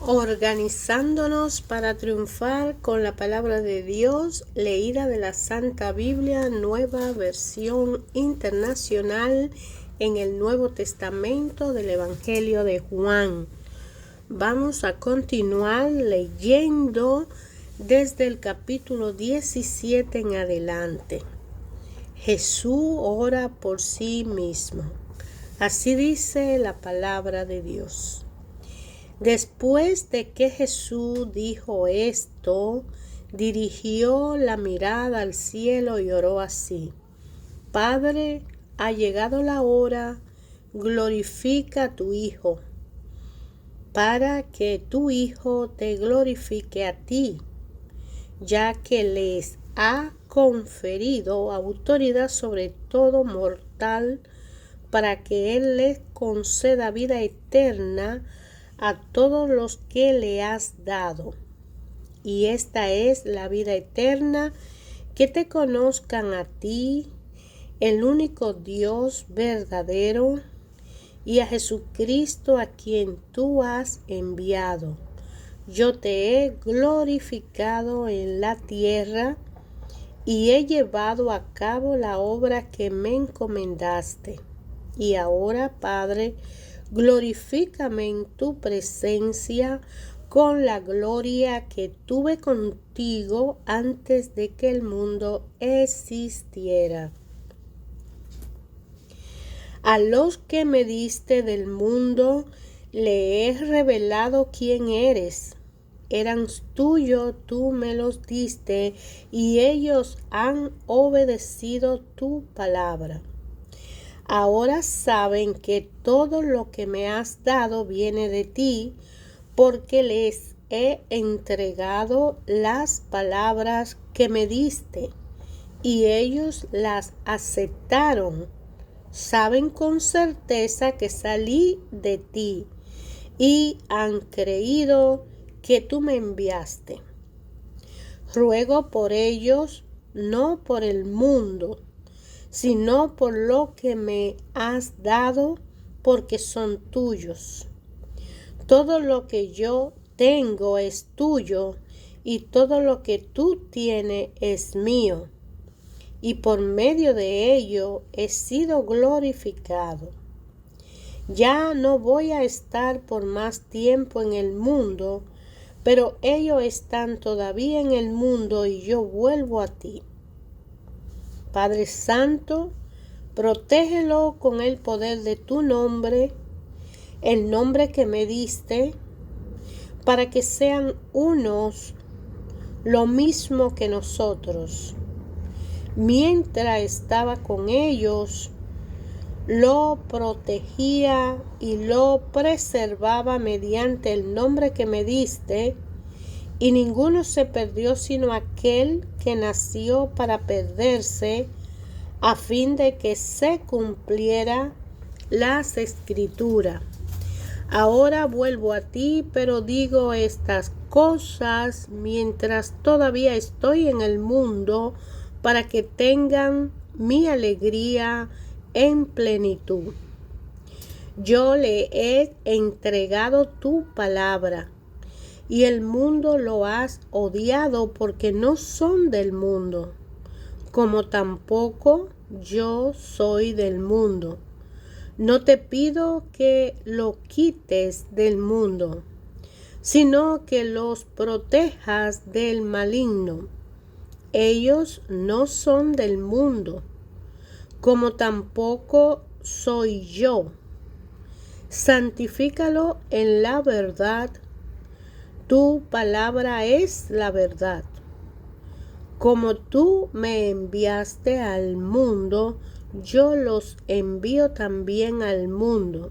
Organizándonos para triunfar con la palabra de Dios, leída de la Santa Biblia, nueva versión internacional en el Nuevo Testamento del Evangelio de Juan. Vamos a continuar leyendo desde el capítulo 17 en adelante. Jesús ora por sí mismo. Así dice la palabra de Dios. Después de que Jesús dijo esto, dirigió la mirada al cielo y oró así: Padre, ha llegado la hora, glorifica a tu Hijo, para que tu Hijo te glorifique a ti, ya que les ha conferido autoridad sobre todo mortal, para que Él les conceda vida eterna a todos los que le has dado. Y esta es la vida eterna, que te conozcan a ti, el único Dios verdadero, y a Jesucristo a quien tú has enviado. Yo te he glorificado en la tierra y he llevado a cabo la obra que me encomendaste. Y ahora, Padre, glorifícame en tu presencia con la gloria que tuve contigo antes de que el mundo existiera. A los que me diste del mundo, le he revelado quién eres. Eran tuyos, tú me los diste, y ellos han obedecido tu palabra. Ahora saben que todo lo que me has dado viene de ti, porque les he entregado las palabras que me diste, y ellos las aceptaron. Saben con certeza que salí de ti, y han creído que tú me enviaste. Ruego por ellos, no por el mundo, sino por lo que me has dado, porque son tuyos. Todo lo que yo tengo es tuyo, y todo lo que tú tienes es mío, y por medio de ello he sido glorificado. Ya no voy a estar por más tiempo en el mundo, pero ellos están todavía en el mundo y yo vuelvo a ti. Padre Santo, protégelo con el poder de tu nombre, el nombre que me diste, para que sean unos, lo mismo que nosotros. Mientras estaba con ellos, lo protegía y lo preservaba mediante el nombre que me diste, y ninguno se perdió sino aquel que nació para perderse, a fin de que se cumpliera las Escrituras. Ahora vuelvo a ti, pero digo estas cosas mientras todavía estoy en el mundo, para que tengan mi alegría en plenitud. Yo le he entregado tu palabra, y el mundo lo has odiado porque no son del mundo, como tampoco yo soy del mundo. No te pido que lo quites del mundo, sino que los protejas del maligno. Ellos no son del mundo, como tampoco soy yo. Santifícalo en la verdad. Tu palabra es la verdad. Como tú me enviaste al mundo, yo los envío también al mundo,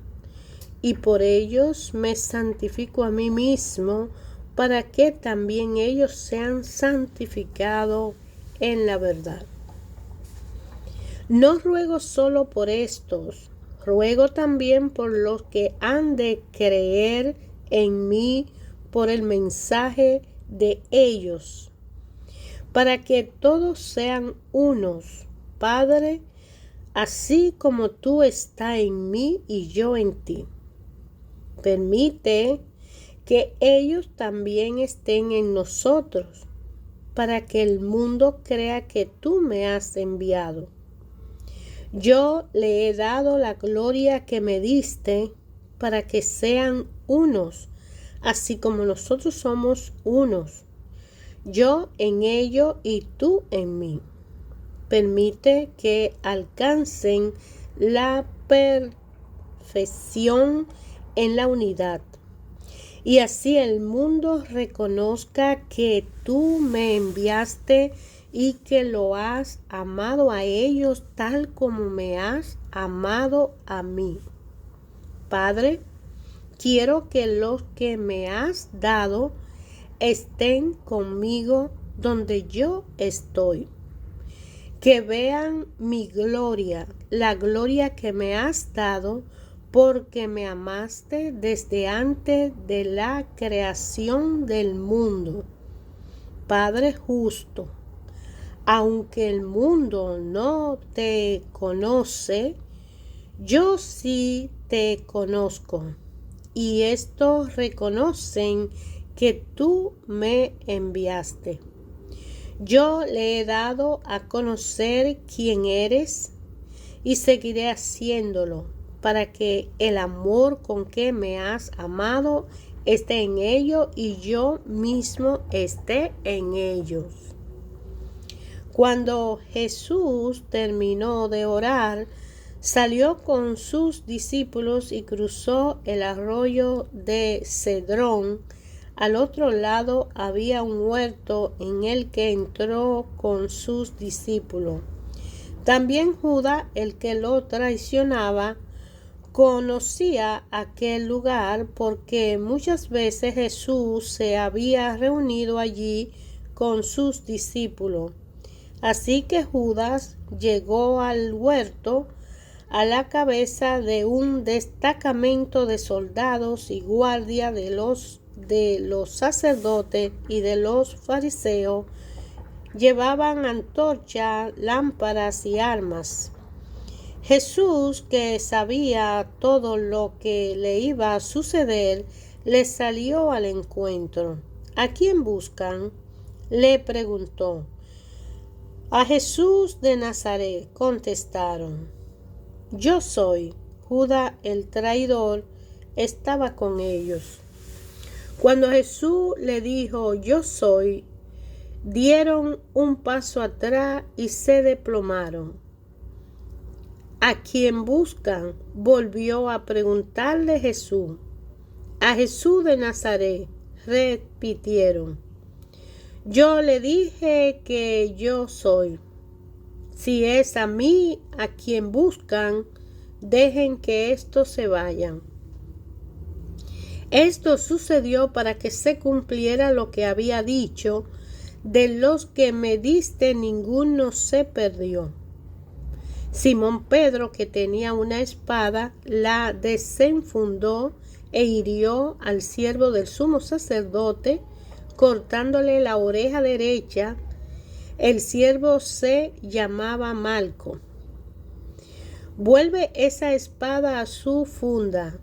y por ellos me santifico a mí mismo, para que también ellos sean santificados en la verdad. No ruego solo por estos, ruego también por los que han de creer en mí por el mensaje de ellos, para que todos sean unos, Padre, así como tú estás en mí y yo en ti. Permite que ellos también estén en nosotros, para que el mundo crea que tú me has enviado. Yo le he dado la gloria que me diste, para que sean unos, así como nosotros somos unos, yo en ello y tú en mí. Permite que alcancen la perfección en la unidad, y así el mundo reconozca que tú me enviaste y que lo has amado a ellos tal como me has amado a mí. Padre, quiero que los que me has dado estén conmigo donde yo estoy. Que vean mi gloria, la gloria que me has dado, porque me amaste desde antes de la creación del mundo. Padre justo, aunque el mundo no te conoce, yo sí te conozco, y estos reconocen que tú me enviaste. Yo le he dado a conocer quién eres y seguiré haciéndolo, para que el amor con que me has amado esté en ellos y yo mismo esté en ellos. Cuando Jesús terminó de orar, salió con sus discípulos y cruzó el arroyo de Cedrón. Al otro lado había un huerto en el que entró con sus discípulos. También Judas, el que lo traicionaba, conocía aquel lugar porque muchas veces Jesús se había reunido allí con sus discípulos. Así que Judas llegó al huerto a la cabeza de un destacamento de soldados y guardia de los sacerdotes y de los fariseos. Llevaban antorchas, lámparas y armas. Jesús, que sabía todo lo que le iba a suceder, le salió al encuentro. ¿A quién buscan?, le preguntó. A Jesús de Nazaret, contestaron. Yo soy. Judas el traidor estaba con ellos. Cuando Jesús le dijo, yo soy, dieron un paso atrás y se desplomaron. ¿A quién buscan?, volvió a preguntarle Jesús. A Jesús de Nazaret, repitieron. Yo le dije que yo soy. Si es a mí a quien buscan, dejen que estos se vayan. Esto sucedió para que se cumpliera lo que había dicho: de los que me diste ninguno se perdió. Simón Pedro, que tenía una espada, la desenfundó e hirió al siervo del sumo sacerdote, cortándole la oreja derecha. El siervo se llamaba Malco. Vuelve esa espada a su funda,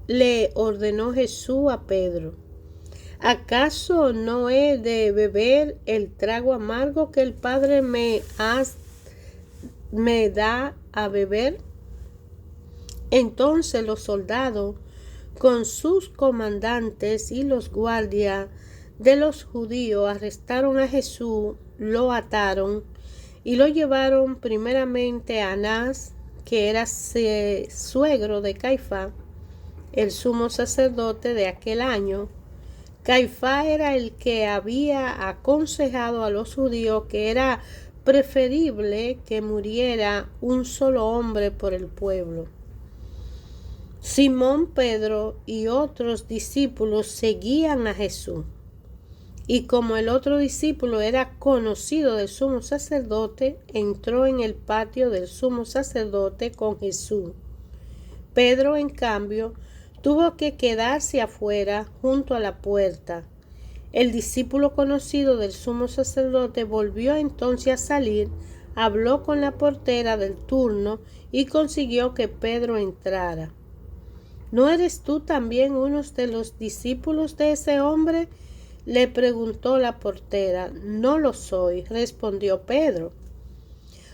le ordenó Jesús a Pedro. ¿Acaso no he de beber el trago amargo que el Padre me da a beber? Entonces los soldados, con sus comandantes y los guardias de los judíos, arrestaron a Jesús, lo ataron y lo llevaron primeramente a Anás, que era suegro de Caifás, el sumo sacerdote de aquel año. Caifás era el que había aconsejado a los judíos que era preferible que muriera un solo hombre por el pueblo. Simón Pedro y otros discípulos seguían a Jesús. Y como el otro discípulo era conocido del sumo sacerdote, entró en el patio del sumo sacerdote con Jesús. Pedro, en cambio, tuvo que quedarse afuera junto a la puerta. El discípulo conocido del sumo sacerdote volvió entonces a salir, habló con la portera del turno y consiguió que Pedro entrara. ¿No eres tú también uno de los discípulos de ese hombre? Le preguntó la portera. No lo soy, respondió Pedro.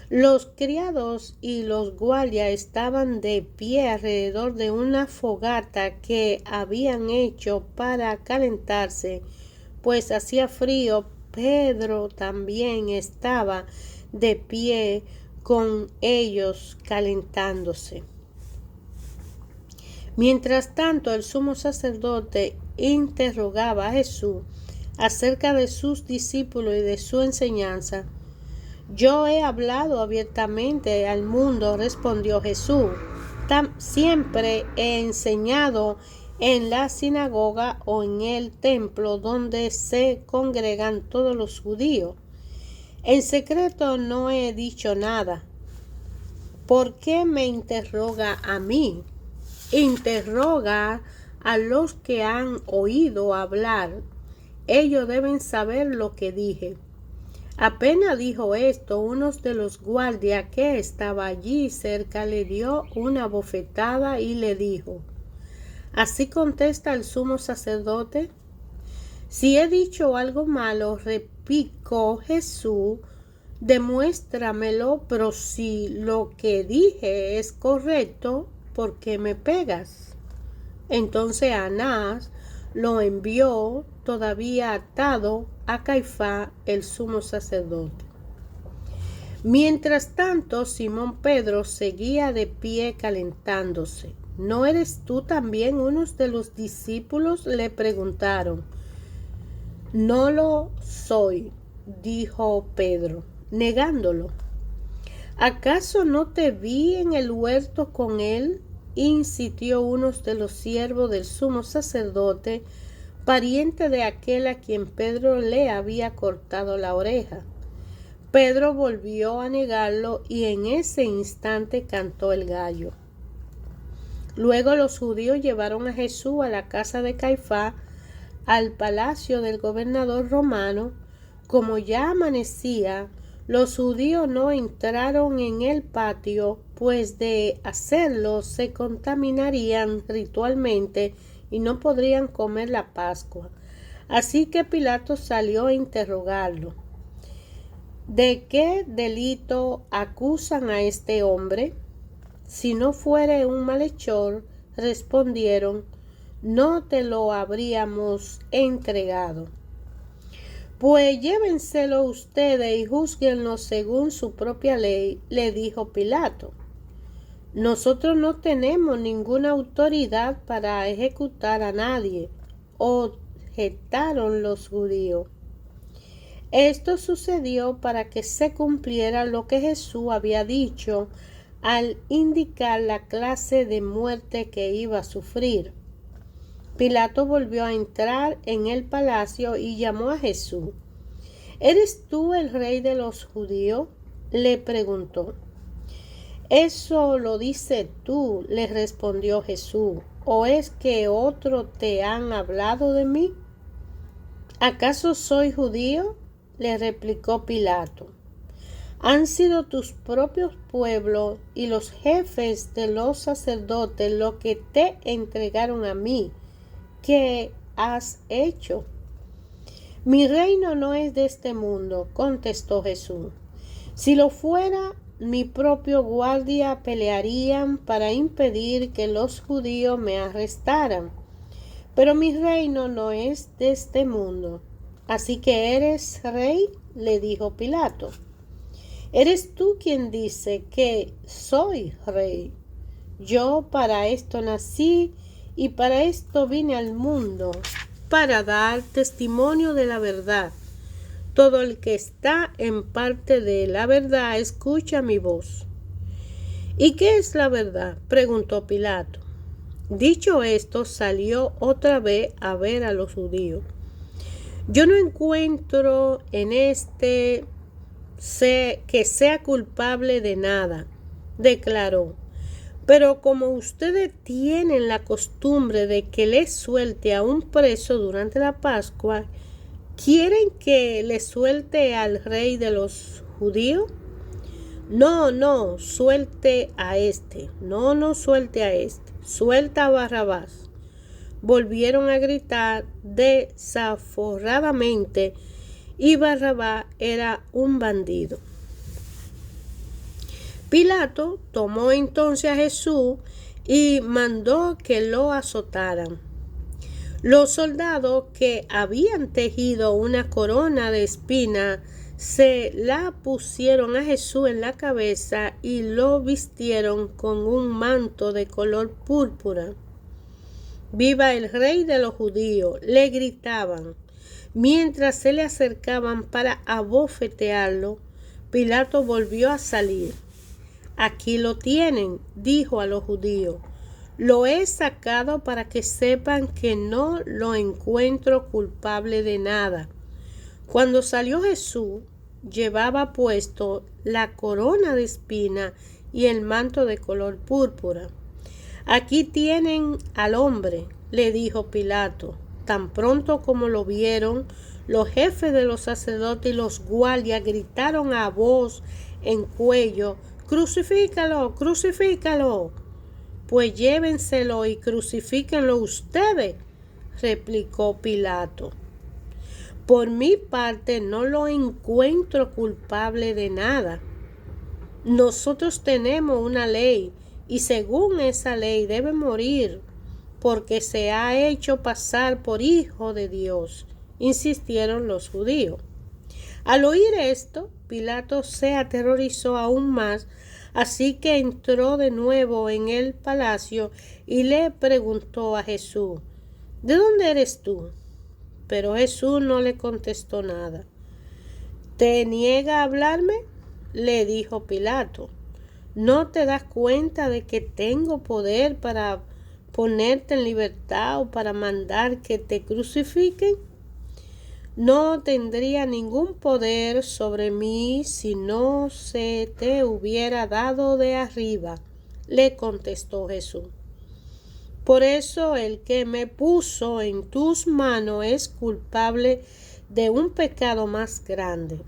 Los criados y los guardias estaban de pie alrededor de una fogata que habían hecho para calentarse, pues hacía frío. Pedro también estaba de pie con ellos calentándose. Mientras tanto, el sumo sacerdote interrogaba a Jesús acerca de sus discípulos y de su enseñanza. Yo he hablado abiertamente al mundo, respondió Jesús. Siempre he enseñado en la sinagoga o en el templo donde se congregan todos los judíos. En secreto no he dicho nada. ¿Por qué me interroga a mí? Interroga a los que han oído hablar. Ellos deben saber lo que dije. Apenas dijo esto, uno de los guardias que estaba allí cerca le dio una bofetada y le dijo: ¿Así contesta el sumo sacerdote? Si he dicho algo malo, replicó Jesús, demuéstramelo, pero si lo que dije es correcto, ¿por qué me pegas? Entonces Anás lo envió todavía atado a Caifás, el sumo sacerdote. Mientras tanto, Simón Pedro seguía de pie calentándose. ¿No eres tú también uno de los discípulos?, le preguntaron. No lo soy, dijo Pedro, negándolo. ¿Acaso no te vi en el huerto con él?, insistió uno de los siervos del sumo sacerdote, pariente de aquel a quien Pedro le había cortado la oreja. Pedro volvió a negarlo y en ese instante cantó el gallo. Luego los judíos llevaron a Jesús a la casa de Caifás, al palacio del gobernador romano. Como ya amanecía, los judíos no entraron en el patio, pues de hacerlo se contaminarían ritualmente y no podrían comer la Pascua. Así que Pilato salió a interrogarlo. ¿De qué delito acusan a este hombre? Si no fuere un malhechor, respondieron, no te lo habríamos entregado. Pues llévenselo ustedes y júzguenlo según su propia ley, le dijo Pilato. Nosotros no tenemos ninguna autoridad para ejecutar a nadie, objetaron los judíos. Esto sucedió para que se cumpliera lo que Jesús había dicho al indicar la clase de muerte que iba a sufrir. Pilato volvió a entrar en el palacio y llamó a Jesús. ¿Eres tú el rey de los judíos?, le preguntó. Eso lo dices tú, le respondió Jesús, ¿o es que otros te han hablado de mí? ¿Acaso soy judío?, le replicó Pilato. Han sido tus propios pueblos y los jefes de los sacerdotes los que te entregaron a mí. ¿Qué has hecho? Mi reino no es de este mundo, contestó Jesús. Si lo fuera, mi propio guardia pelearían para impedir que los judíos me arrestaran. Pero mi reino no es de este mundo. Así que eres rey, le dijo Pilato. Eres tú quien dice que soy rey. Yo para esto nací y para esto vine al mundo, para dar testimonio de la verdad. Todo el que está en parte de la verdad escucha mi voz. ¿Y qué es la verdad?, preguntó Pilato. Dicho esto, salió otra vez a ver a los judíos. Yo no encuentro en que sea culpable de nada, declaró. Pero como ustedes tienen la costumbre de que les suelte a un preso durante la Pascua, ¿quieren que le suelte al rey de los judíos? No, suelte a este. No, suelte a este. suelta a Barrabás. Volvieron a gritar desaforadamente y Barrabás era un bandido. Pilato tomó entonces a Jesús y mandó que lo azotaran. Los soldados que habían tejido una corona de espinas se la pusieron a Jesús en la cabeza y lo vistieron con un manto de color púrpura. ¡Viva el Rey de los judíos!, le gritaban. Mientras se le acercaban para abofetearlo, Pilato volvió a salir. «Aquí lo tienen», dijo a los judíos. «Lo he sacado para que sepan que no lo encuentro culpable de nada». Cuando salió Jesús, llevaba puesto la corona de espina y el manto de color púrpura. «Aquí tienen al hombre», le dijo Pilato. Tan pronto como lo vieron, los jefes de los sacerdotes y los guardias gritaron a voz en cuello: «¡Crucifícalo! ¡Crucifícalo!». «Pues llévenselo y crucifíquenlo ustedes», replicó Pilato. «Por mi parte no lo encuentro culpable de nada. Nosotros tenemos una ley y según esa ley debe morir porque se ha hecho pasar por hijo de Dios», insistieron los judíos. Al oír esto, Pilato se aterrorizó aún más, así que entró de nuevo en el palacio y le preguntó a Jesús: «¿De dónde eres tú?». Pero Jesús no le contestó nada. «¿Te niega a hablarme?», le dijo Pilato. «¿No te das cuenta de que tengo poder para ponerte en libertad o para mandar que te crucifiquen?». «No tendría ningún poder sobre mí si no se te hubiera dado de arriba», le contestó Jesús. «Por eso el que me puso en tus manos es culpable de un pecado más grande».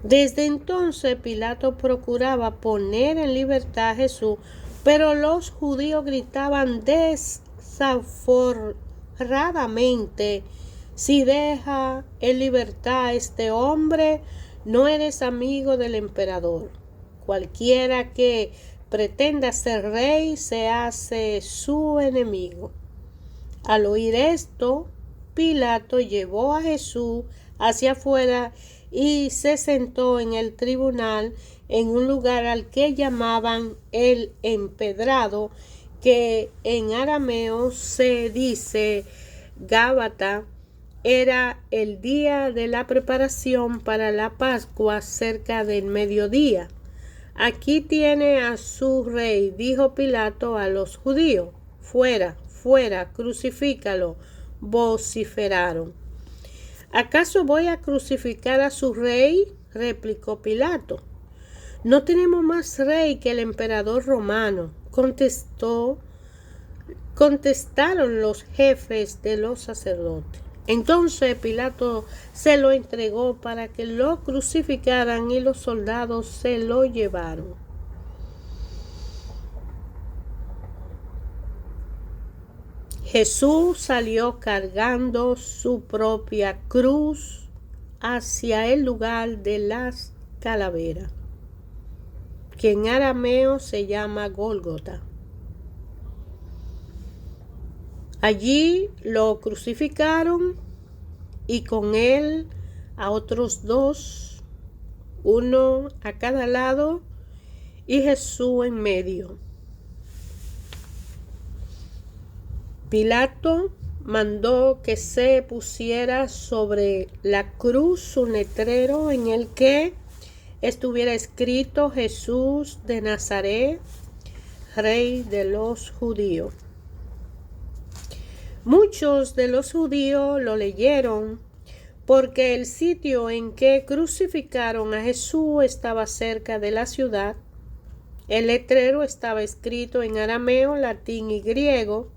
Desde entonces Pilato procuraba poner en libertad a Jesús, pero los judíos gritaban desaforadamente: «Si deja en libertad a este hombre, no eres amigo del emperador. Cualquiera que pretenda ser rey se hace su enemigo». Al oír esto, Pilato llevó a Jesús hacia afuera y se sentó en el tribunal en un lugar al que llamaban el Empedrado, que en arameo se dice Gábata. Era el día de la preparación para la Pascua, cerca del mediodía. «Aquí tiene a su rey», dijo Pilato a los judíos. «Fuera, fuera, crucifícalo», vociferaron. «¿Acaso voy a crucificar a su rey?», replicó Pilato. «No tenemos más rey que el emperador romano», contestaron los jefes de los sacerdotes. Entonces Pilato se lo entregó para que lo crucificaran y los soldados se lo llevaron. Jesús salió cargando su propia cruz hacia el lugar de las calaveras, que en arameo se llama Gólgota. Allí lo crucificaron y con él a otros dos, uno a cada lado y Jesús en medio. Pilato mandó que se pusiera sobre la cruz un letrero en el que estuviera escrito: «Jesús de Nazaret, Rey de los judíos». Muchos de los judíos lo leyeron porque el sitio en que crucificaron a Jesús estaba cerca de la ciudad. El letrero estaba escrito en arameo, latín y griego.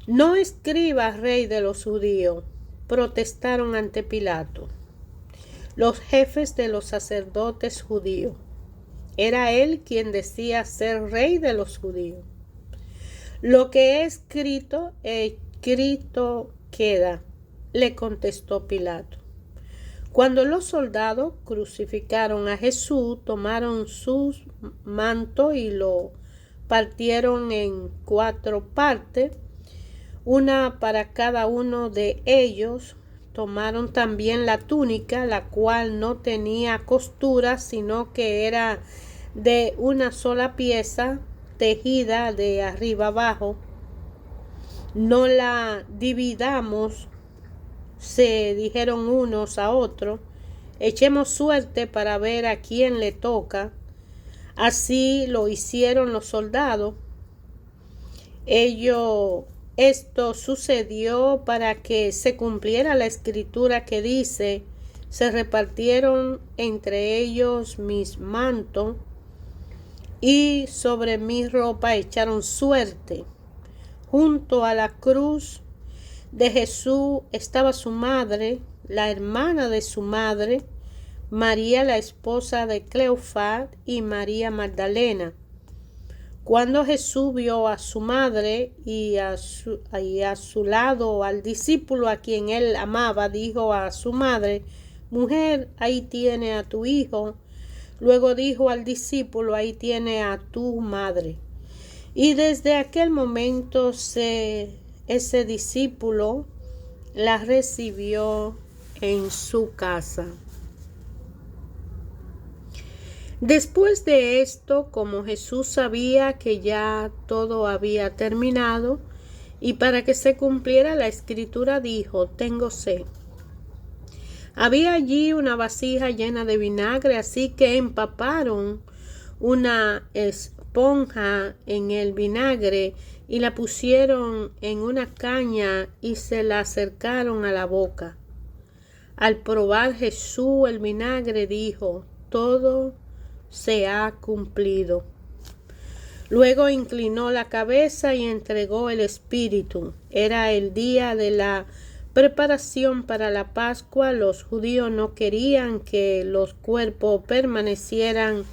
«No escribas Rey de los judíos», protestaron ante Pilato los jefes de los sacerdotes judíos. Era él quien decía ser rey de los judíos. Lo que es escrito, escrito queda, le contestó Pilato. Cuando los soldados crucificaron a Jesús, tomaron su manto y lo partieron en 4 partes, una para cada uno de ellos. Tomaron también la túnica, la cual no tenía costura, sino que era de una sola pieza, tejida de arriba abajo. No la dividamos, se dijeron unos a otros. Echemos suerte para ver a quién le toca. Así lo hicieron los soldados. Esto sucedió para que se cumpliera la escritura que dice: se repartieron entre ellos mis mantos y sobre mi ropa echaron suerte. Junto a la cruz de Jesús estaba su madre, la hermana de su madre, María la esposa de Cleofás y María Magdalena. Cuando Jesús vio a su madre y a su lado al discípulo a quien él amaba, dijo a su madre: mujer, ahí tiene a tu hijo. Luego dijo al discípulo: ahí tiene a tu madre. Y desde aquel momento ese discípulo la recibió en su casa. Después de esto, como Jesús sabía que ya todo había terminado, y para que se cumpliera la escritura, dijo: tengo sed. Había allí una vasija llena de vinagre, así que empaparon una esponja en el vinagre y la pusieron en una caña y se la acercaron a la boca. Al probar Jesús el vinagre, dijo: todo se ha cumplido. Luego inclinó la cabeza y entregó el espíritu. Era el día de la preparación para la Pascua. Los judíos no querían que los cuerpos permanecieran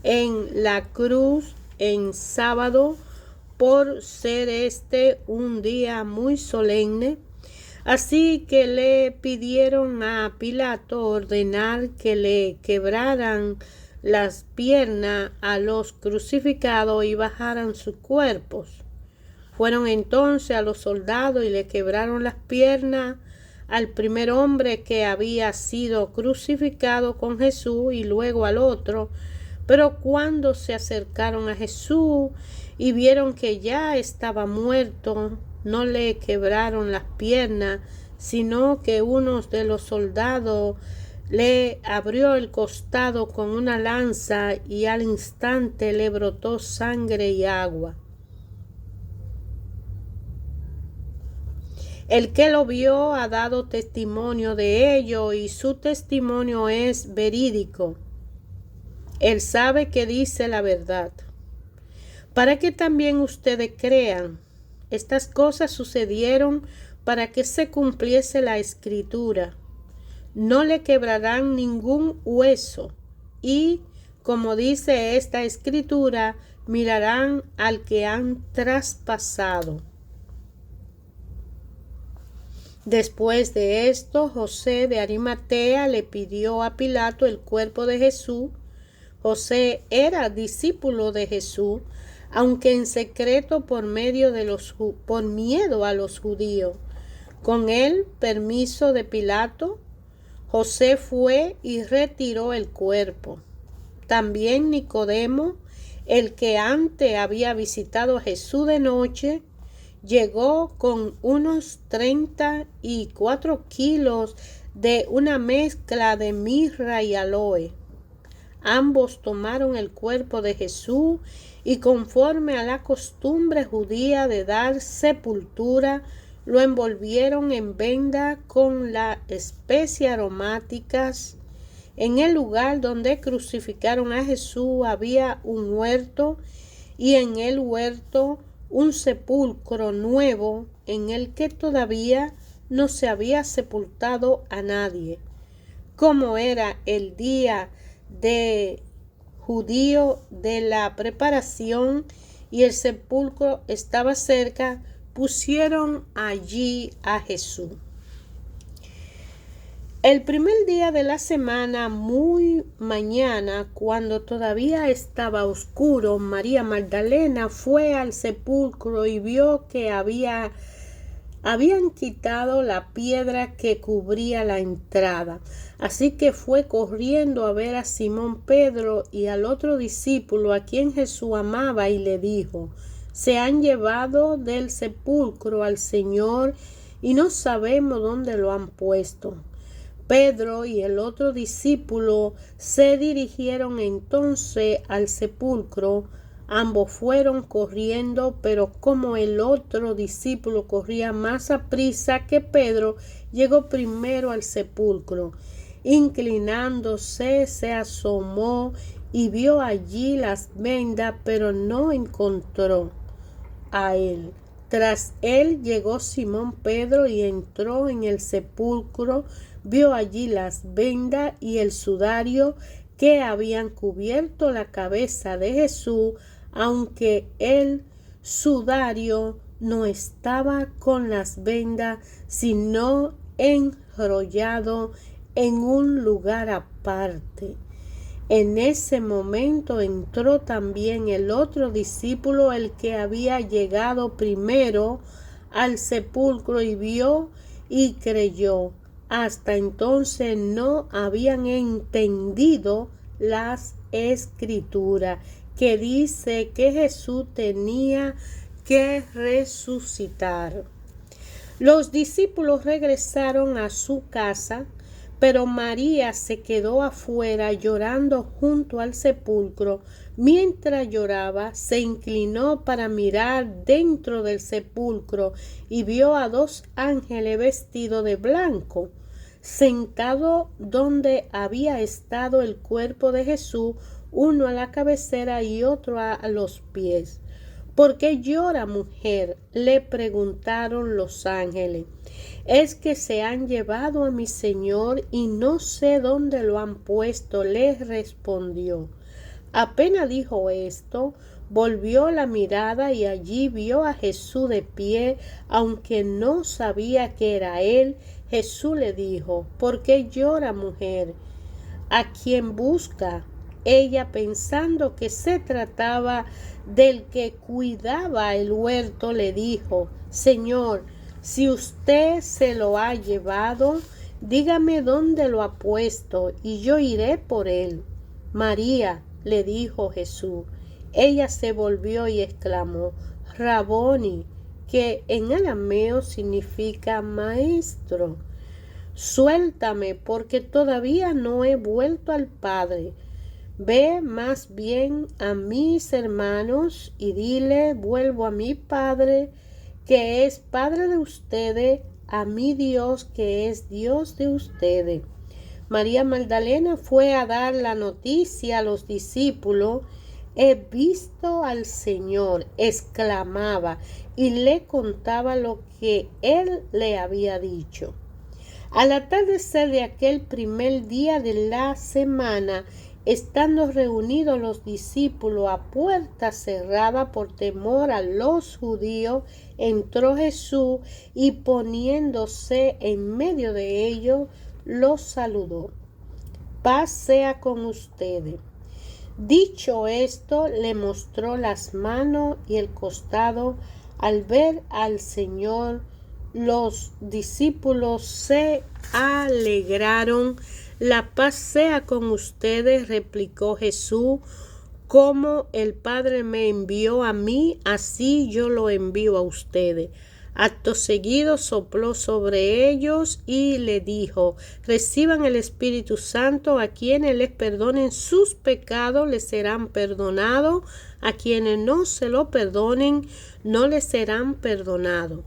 en la cruz en sábado, por ser este un día muy solemne. Así que le pidieron a Pilato ordenar que le quebraran las piernas a los crucificados y bajaran sus cuerpos. Fueron entonces a los soldados y le quebraron las piernas al primer hombre que había sido crucificado con Jesús y luego al otro. Pero cuando se acercaron a Jesús y vieron que ya estaba muerto, no le quebraron las piernas, sino que uno de los soldados le abrió el costado con una lanza y al instante le brotó sangre y agua. El que lo vio ha dado testimonio de ello y su testimonio es verídico. Él sabe que dice la verdad. Para que también ustedes crean, estas cosas sucedieron para que se cumpliese la escritura. No le quebrarán ningún hueso y, como dice esta escritura, mirarán al que han traspasado. Después de esto, José de Arimatea le pidió a Pilato el cuerpo de Jesús. José era discípulo de Jesús, aunque en secreto por miedo a los judíos. Con el permiso de Pilato, José fue y retiró el cuerpo. También Nicodemo, el que antes había visitado a Jesús de noche, llegó con unos 34 kilos de una mezcla de mirra y aloe. Ambos tomaron el cuerpo de Jesús y, conforme a la costumbre judía de dar sepultura, lo envolvieron en venda con las especias aromáticas. En el lugar donde crucificaron a Jesús había un huerto, y en el huerto un sepulcro nuevo en el que todavía no se había sepultado a nadie. Como era el día de judío de la preparación y el sepulcro estaba cerca, pusieron allí a Jesús. El primer día de la semana, muy mañana, cuando todavía estaba oscuro, María Magdalena fue al sepulcro y vio que habían quitado la piedra que cubría la entrada. Así que fue corriendo a ver a Simón Pedro y al otro discípulo a quien Jesús amaba y le dijo: se han llevado del sepulcro al Señor y no sabemos dónde lo han puesto. Pedro y el otro discípulo se dirigieron entonces al sepulcro. Ambos fueron corriendo, pero como el otro discípulo corría más aprisa que Pedro, llegó primero al sepulcro. Inclinándose, se asomó y vio allí las vendas, pero no encontró a él. Tras él llegó Simón Pedro y entró en el sepulcro. Vio allí las vendas y el sudario que habían cubierto la cabeza de Jesús, aunque el sudario no estaba con las vendas, sino enrollado en un lugar aparte. En ese momento entró también el otro discípulo, el que había llegado primero al sepulcro, y vio y creyó. Hasta entonces no habían entendido las escrituras, que dice que Jesús tenía que resucitar. Los discípulos regresaron a su casa, pero María se quedó afuera llorando junto al sepulcro. Mientras lloraba, se inclinó para mirar dentro del sepulcro y vio a 2 ángeles vestidos de blanco, sentados donde había estado el cuerpo de Jesús, uno a la cabecera y otro a los pies. ¿Por qué llora, mujer?, le preguntaron los ángeles. Es que se han llevado a mi Señor y no sé dónde lo han puesto, le respondió. Apenas dijo esto, volvió la mirada y allí vio a Jesús de pie. Aunque no sabía que era él, Jesús le dijo: ¿por qué llora, mujer? ¿A quién busca? Ella, pensando que se trataba del que cuidaba el huerto, le dijo: Señor, si usted se lo ha llevado, dígame dónde lo ha puesto y yo iré por él. María, le dijo Jesús. Ella se volvió y exclamó: Raboni, que en arameo significa maestro. Suéltame, porque todavía no he vuelto al Padre. Ve más bien a mis hermanos y dile: vuelvo a mi Padre, que es Padre de ustedes, a mi Dios, que es Dios de ustedes. María Magdalena fue a dar la noticia a los discípulos. He visto al Señor, exclamaba, y le contaba lo que él le había dicho. Al atardecer de aquel primer día de la semana, estando reunidos los discípulos a puerta cerrada por temor a los judíos, entró Jesús y poniéndose en medio de ellos, los saludó: paz sea con ustedes. Dicho esto, le mostró las manos y el costado. Al ver al Señor, los discípulos se alegraron. La paz sea con ustedes, replicó Jesús. Como el Padre me envió a mí, así yo lo envío a ustedes. Acto seguido sopló sobre ellos y le dijo: reciban el Espíritu Santo. A quienes les perdonen sus pecados les serán perdonados, a quienes no se lo perdonen no les serán perdonados.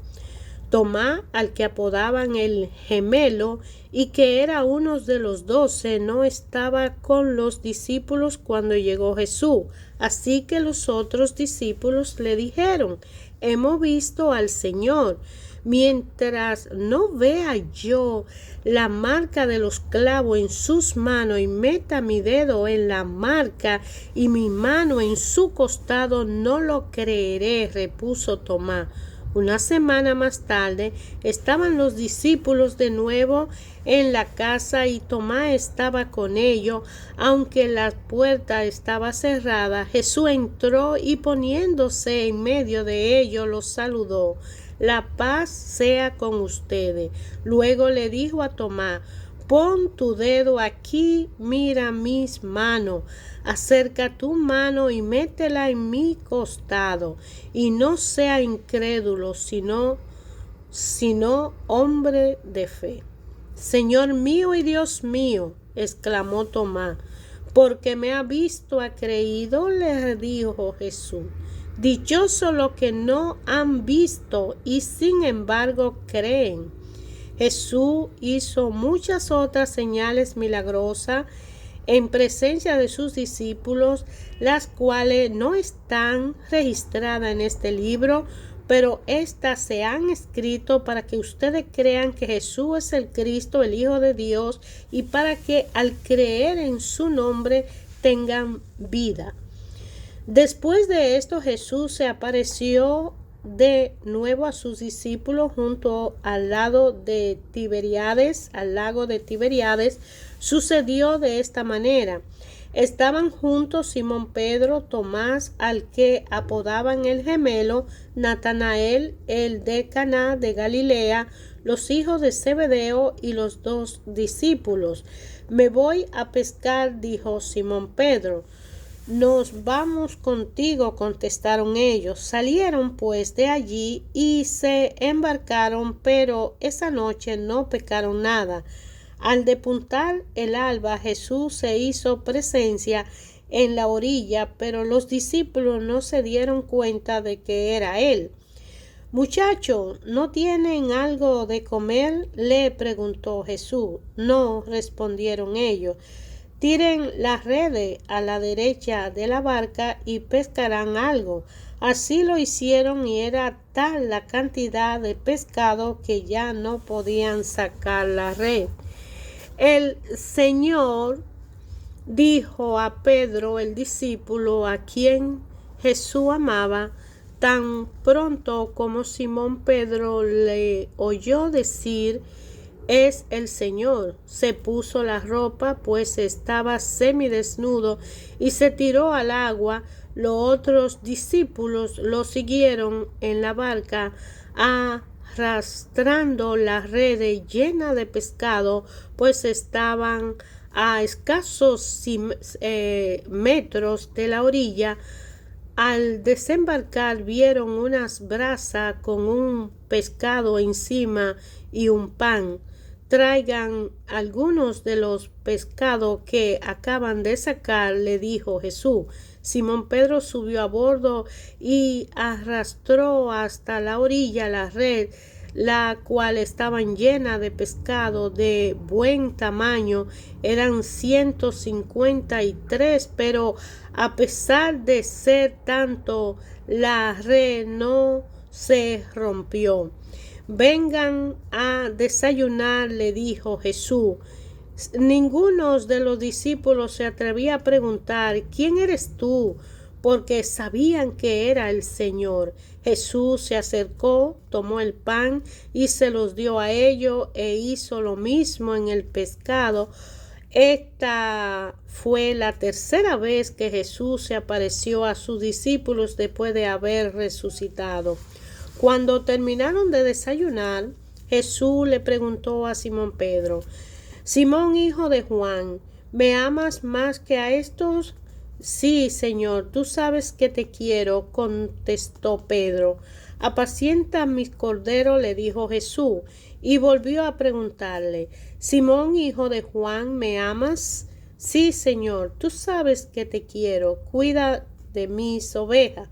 Tomás, al que apodaban el Gemelo y que era uno de los 12, no estaba con los discípulos cuando llegó Jesús. Así que los otros discípulos le dijeron: hemos visto al Señor. mientras no vea yo la marca de los clavos en sus manos y meta mi dedo en la marca y mi mano en su costado, no lo creeré, repuso Tomás. Una semana más tarde estaban los discípulos de nuevo en la casa y Tomás estaba con ellos, aunque la puerta estaba cerrada. Jesús entró y poniéndose en medio de ellos los saludó. La paz sea con ustedes. Luego le dijo a Tomás: pon tu dedo aquí, mira mis manos, acerca tu mano y métela en mi costado, y no sea incrédulo, sino hombre de fe. Señor mío y Dios mío, exclamó Tomás. Porque me ha visto, ha creído, le dijo Jesús. Dichosos los que no han visto y sin embargo creen. Jesús hizo muchas otras señales milagrosas en presencia de sus discípulos, las cuales no están registradas en este libro, pero estas se han escrito para que ustedes crean que Jesús es el Cristo, el Hijo de Dios, y para que al creer en su nombre tengan vida. Después de esto, Jesús se apareció de nuevo a sus discípulos junto al lago de Tiberíades. Sucedió de esta manera. Estaban juntos Simón Pedro, Tomás, al que apodaban el gemelo, Natanael, el de Caná de Galilea, los hijos de Zebedeo y los 2 discípulos. Me voy a pescar, dijo Simón Pedro. Nos vamos contigo, contestaron ellos. Salieron pues de allí y se embarcaron, pero esa noche no pescaron nada. Al despuntar el alba, Jesús se hizo presencia en la orilla, pero los discípulos no se dieron cuenta de que era él. Muchachos, ¿no tienen algo de comer?, le preguntó Jesús. No, respondieron ellos. Tiren las redes a la derecha de la barca y pescarán algo. Así lo hicieron y era tal la cantidad de pescado que ya no podían sacar la red. El Señor dijo a Pedro, el discípulo a quien Jesús amaba, tan pronto como Simón Pedro le oyó decir: es el Señor, se puso la ropa, pues estaba semidesnudo, y se tiró al agua. Los otros discípulos lo siguieron en la barca, arrastrando las redes llenas de pescado, pues estaban a escasos metros de la orilla. Al desembarcar vieron unas brasas con un pescado encima y un pan. Traigan algunos de los pescados que acaban de sacar, le dijo Jesús. Simón Pedro subió a bordo y arrastró hasta la orilla la red, la cual estaba llena de pescado de buen tamaño. Eran 153, pero a pesar de ser tanto, la red no se rompió. Vengan a desayunar, le dijo Jesús. Ninguno de los discípulos se atrevía a preguntar: ¿quién eres tú?, porque sabían que era el Señor. Jesús se acercó, tomó el pan y se los dio a ellos, e hizo lo mismo en el pescado. Esta fue la tercera vez que Jesús se apareció a sus discípulos después de haber resucitado. Cuando terminaron de desayunar, Jesús le preguntó a Simón Pedro: Simón, hijo de Juan, ¿me amas más que a estos? Sí, Señor, tú sabes que te quiero, contestó Pedro. Apacienta mis corderos, le dijo Jesús, y volvió a preguntarle: Simón, hijo de Juan, ¿me amas? Sí, Señor, tú sabes que te quiero, cuida de mis ovejas.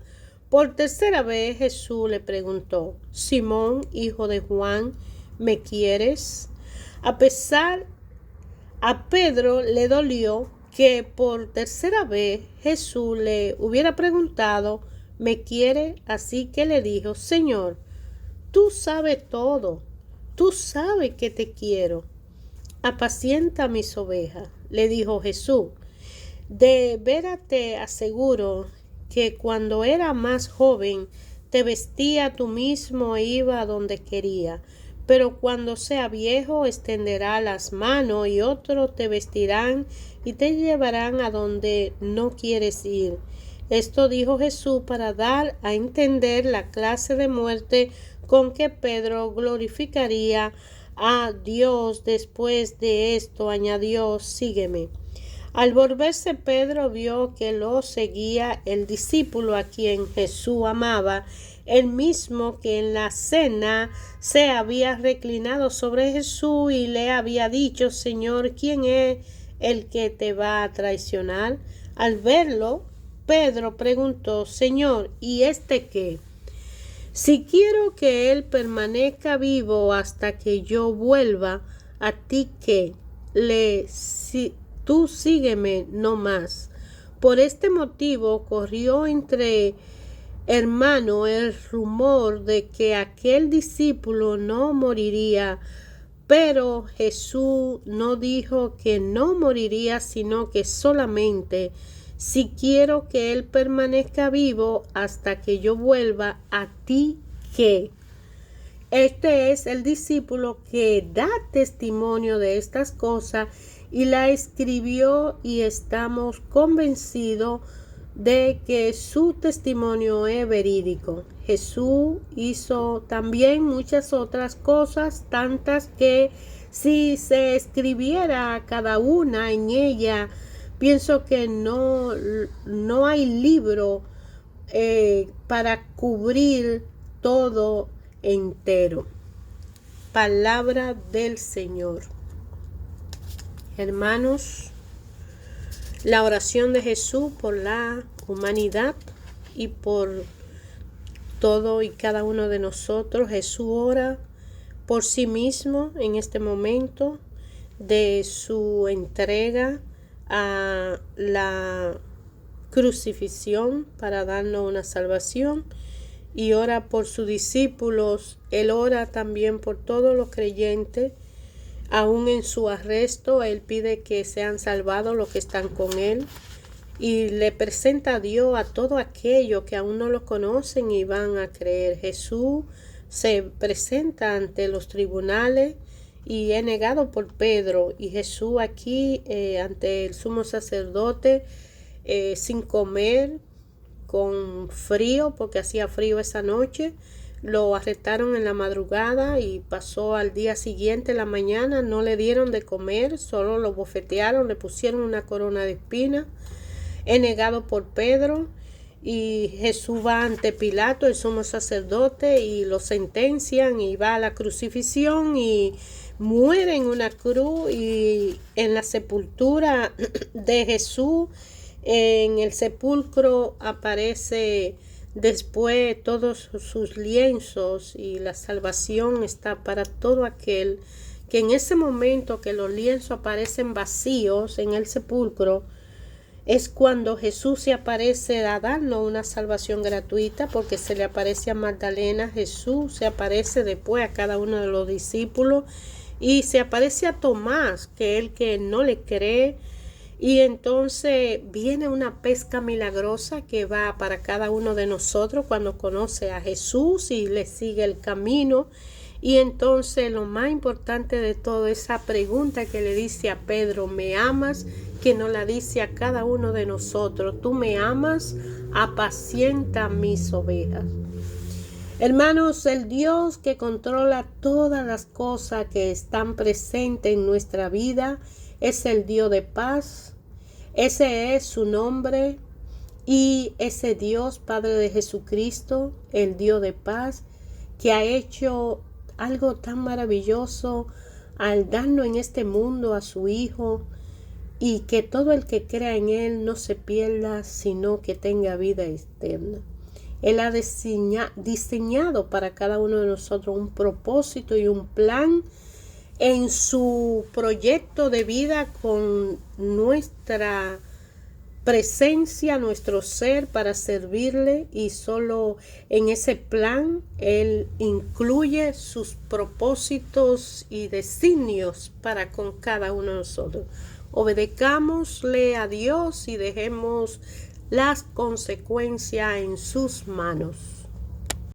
Por tercera vez Jesús le preguntó: Simón, hijo de Juan, ¿me quieres? A Pedro le dolió que por tercera vez Jesús le hubiera preguntado: ¿me quiere? Así que le dijo: Señor, tú sabes todo, tú sabes que te quiero. Apacienta mis ovejas, le dijo Jesús. De veras te aseguro que cuando era más joven te vestía tú mismo e iba a donde quería. Pero cuando sea viejo extenderá las manos y otros te vestirán y te llevarán a donde no quieres ir. Esto dijo Jesús para dar a entender la clase de muerte con que Pedro glorificaría a Dios. Después de esto añadió: sígueme. Al volverse Pedro vio que lo seguía el discípulo a quien Jesús amaba, el mismo que en la cena se había reclinado sobre Jesús y le había dicho: Señor, ¿quién es el que te va a traicionar? Al verlo, Pedro preguntó: Señor, ¿y este qué? Si quiero que él permanezca vivo hasta que yo vuelva, ¿a ti qué? Tú sígueme no más. Por este motivo corrió entre hermanos el rumor de que aquel discípulo no moriría, pero Jesús no dijo que no moriría, sino que solamente: si quiero que él permanezca vivo hasta que yo vuelva, ¿a ti qué? Este es el discípulo que da testimonio de estas cosas y la escribió, y estamos convencidos de que su testimonio es verídico. Jesús hizo también muchas otras cosas, tantas que si se escribiera cada una en ella, pienso que no hay libro para cubrir todo entero. Palabra del Señor. Hermanos, la oración de Jesús por la humanidad y por todo y cada uno de nosotros. Jesús ora por sí mismo en este momento de su entrega a la crucifixión para darnos una salvación, y ora por sus discípulos. Él ora también por todos los creyentes. Aún en su arresto, él pide que sean salvados los que están con él, y le presenta a Dios a todo aquello que aún no lo conocen y van a creer. Jesús se presenta ante los tribunales y es negado por Pedro, y Jesús aquí ante el sumo sacerdote, sin comer, con frío, porque hacía frío esa noche. Lo arrestaron en la madrugada y pasó al día siguiente, la mañana, no le dieron de comer, solo lo bofetearon, le pusieron una corona de espinas. Es negado por Pedro, y Jesús va ante Pilato, el sumo sacerdote, y lo sentencian y va a la crucifixión y muere en una cruz. Y en la sepultura de Jesús, en el sepulcro, aparece después todos sus lienzos, y la salvación está para todo aquel que en ese momento que los lienzos aparecen vacíos en el sepulcro, es cuando Jesús se aparece a darnos una salvación gratuita, porque se le aparece a Magdalena. Jesús se aparece después a cada uno de los discípulos, y se aparece a Tomás, que es el que no le cree. Y entonces viene una pesca milagrosa que va para cada uno de nosotros cuando conoce a Jesús y le sigue el camino. Y entonces lo más importante de todo, esa pregunta que le dice a Pedro: ¿me amas?, que nos la dice a cada uno de nosotros: ¿tú me amas? Apacienta mis ovejas. Hermanos, el Dios que controla todas las cosas que están presentes en nuestra vida es el Dios de paz. Ese es su nombre, y ese Dios, Padre de Jesucristo, el Dios de paz, que ha hecho algo tan maravilloso al darnos en este mundo a su Hijo, y que todo el que crea en Él no se pierda, sino que tenga vida eterna. Él ha diseñado para cada uno de nosotros un propósito y un plan en su proyecto de vida con nuestra presencia, nuestro ser para servirle, y solo en ese plan Él incluye sus propósitos y designios para con cada uno de nosotros. Obedecámosle a Dios y dejemos las consecuencias en sus manos.